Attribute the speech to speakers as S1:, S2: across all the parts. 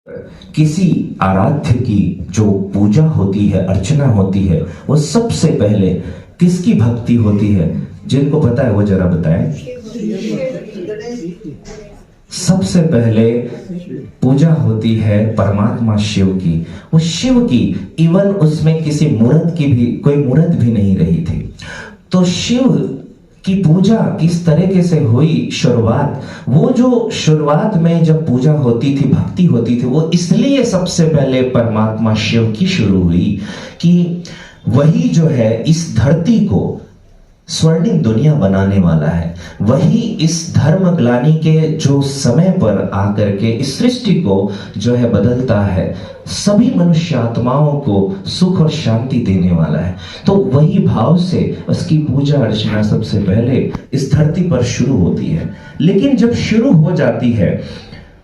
S1: किसी आराध्य की जो पूजा होती है, अर्चना होती है, वो सबसे पहले किसकी भक्ति होती है? जिनको पता है वो जरा बताएं। सबसे पहले पूजा होती है परमात्मा शिव की। वो शिव की, इवन उसमें किसी मूर्त की भी, कोई मूर्त भी नहीं रही थी। तो शिव की पूजा किस तरीके से हुई शुरुआत, वो जो शुरुआत में जब पूजा होती थी, भक्ति होती थी, वो इसलिए सबसे पहले परमात्मा शिव की शुरू हुई कि वही जो है इस धरती को स्वर्णिम दुनिया बनाने वाला है। वही इस धर्म ग्लानि के जो समय पर आकर के इस सृष्टि को जो है बदलता है, सभी मनुष्य आत्माओं को सुख और शांति देने वाला है। तो वही भाव से उसकी पूजा अर्चना सबसे पहले इस धरती पर शुरू होती है। लेकिन जब शुरू हो जाती है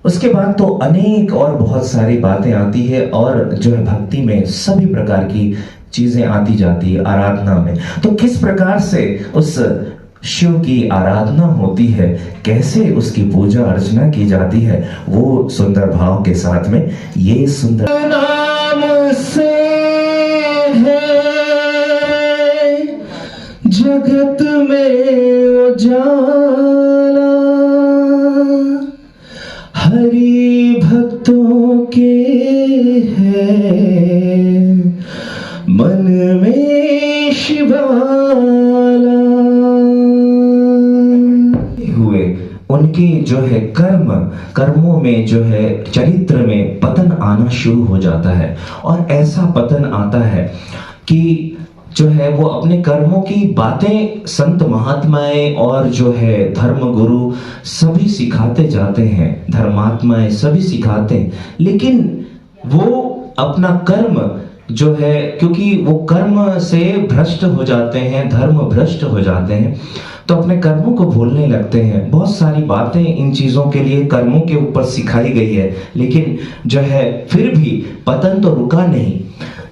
S1: उसके बाद तो अनेक और बहुत सारी बातें आती है, और जो है भक्ति में सभी प्रकार की चीजें आती जाती है आराधना में। तो किस प्रकार से उस शिव की आराधना होती है, कैसे उसकी पूजा अर्चना की जाती है, वो सुंदर भाव के साथ में ये सुंदर नाम से है जगत में उजाला, हरि भक्तों के है मन में शिवाला। हुए उनके जो है कर्मों में जो है चरित्र में पतन आना शुरू हो जाता है। और ऐसा पतन आता है कि जो है वो अपने कर्मों की बातें संत महात्माएं और जो है धर्म गुरु सभी सिखाते जाते हैं, धर्मात्माएं सभी सिखाते हैं, लेकिन वो अपना कर्म जो है, क्योंकि वो कर्म से भ्रष्ट हो जाते हैं, धर्म भ्रष्ट हो जाते हैं, तो अपने कर्मों को भूलने लगते हैं। बहुत सारी बातें इन चीजों के लिए कर्मों के ऊपर सिखाई गई है, लेकिन जो है फिर भी पतन तो रुका नहीं।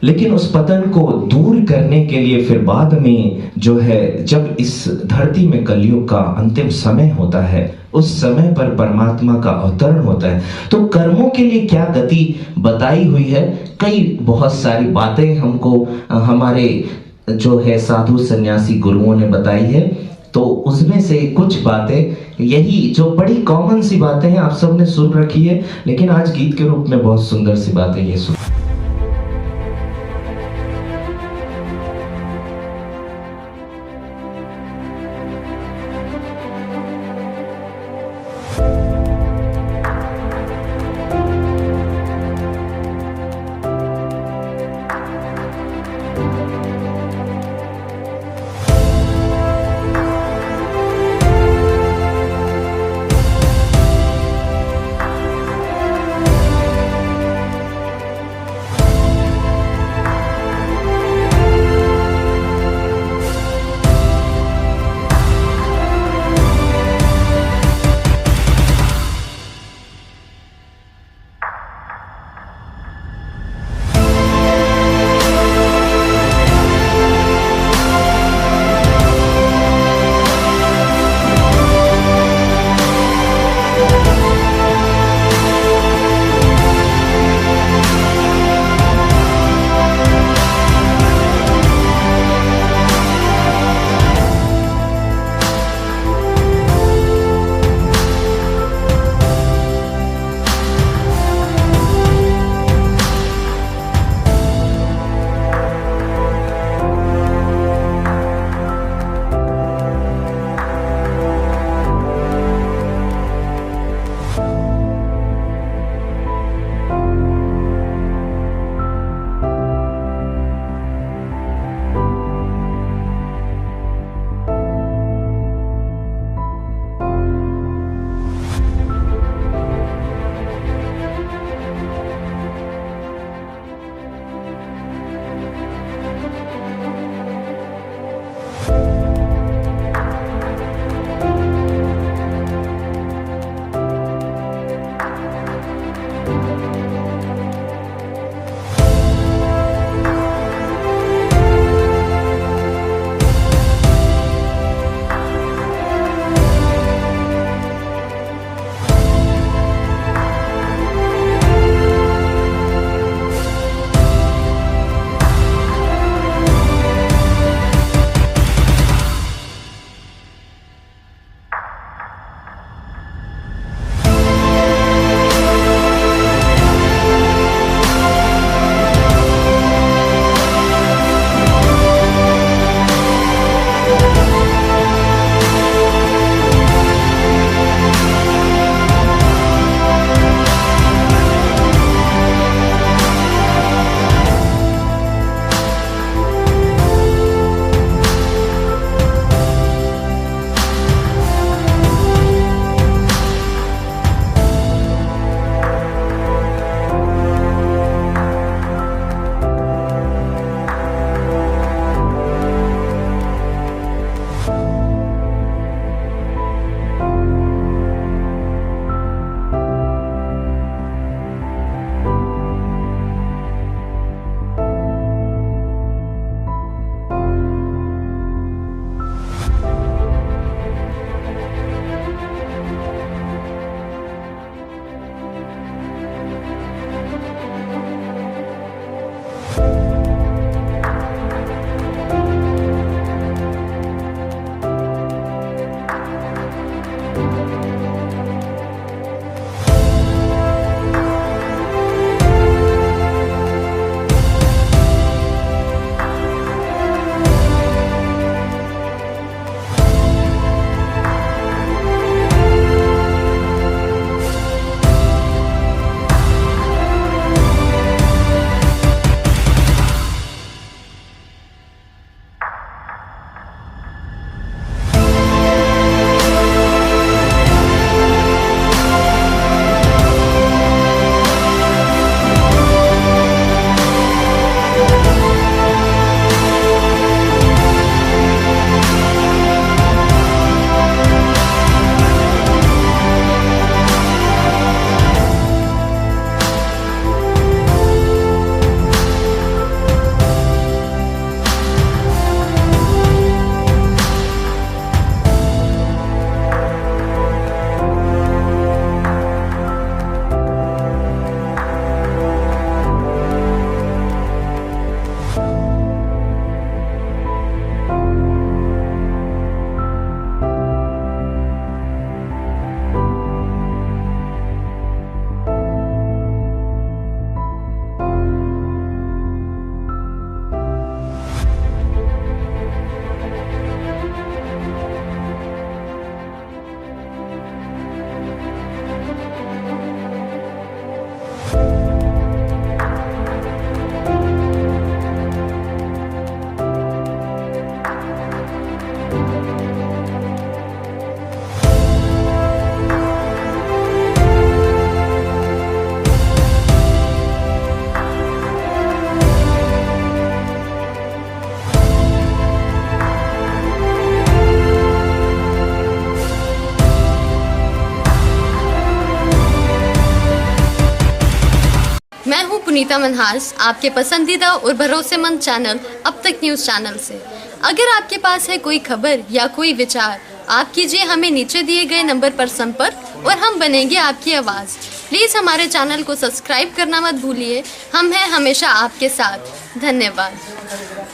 S1: लेकिन उस पतन को दूर करने के लिए फिर बाद में जो है, जब इस धरती में कलयुग का अंतिम समय होता है, उस समय पर परमात्मा का अवतरण होता है। तो कर्मों के लिए क्या गति बताई हुई है, कई बहुत सारी बातें हमको हमारे जो है साधु सन्यासी गुरुओं ने बताई है। तो उसमें से कुछ बातें, यही जो बड़ी कॉमन सी बातें हैं, आप सबने सुन रखी है, लेकिन आज गीत के रूप में बहुत सुंदर सी बातें ये सुन।
S2: सुनीता मनहास, आपके पसंदीदा और भरोसेमंद चैनल अब तक न्यूज़ चैनल से। अगर आपके पास है कोई खबर या कोई विचार, आप कीजिए हमें नीचे दिए गए नंबर पर संपर्क और हम बनेंगे आपकी आवाज़। प्लीज़ हमारे चैनल को सब्सक्राइब करना मत भूलिए। हम हैं हमेशा आपके साथ। धन्यवाद।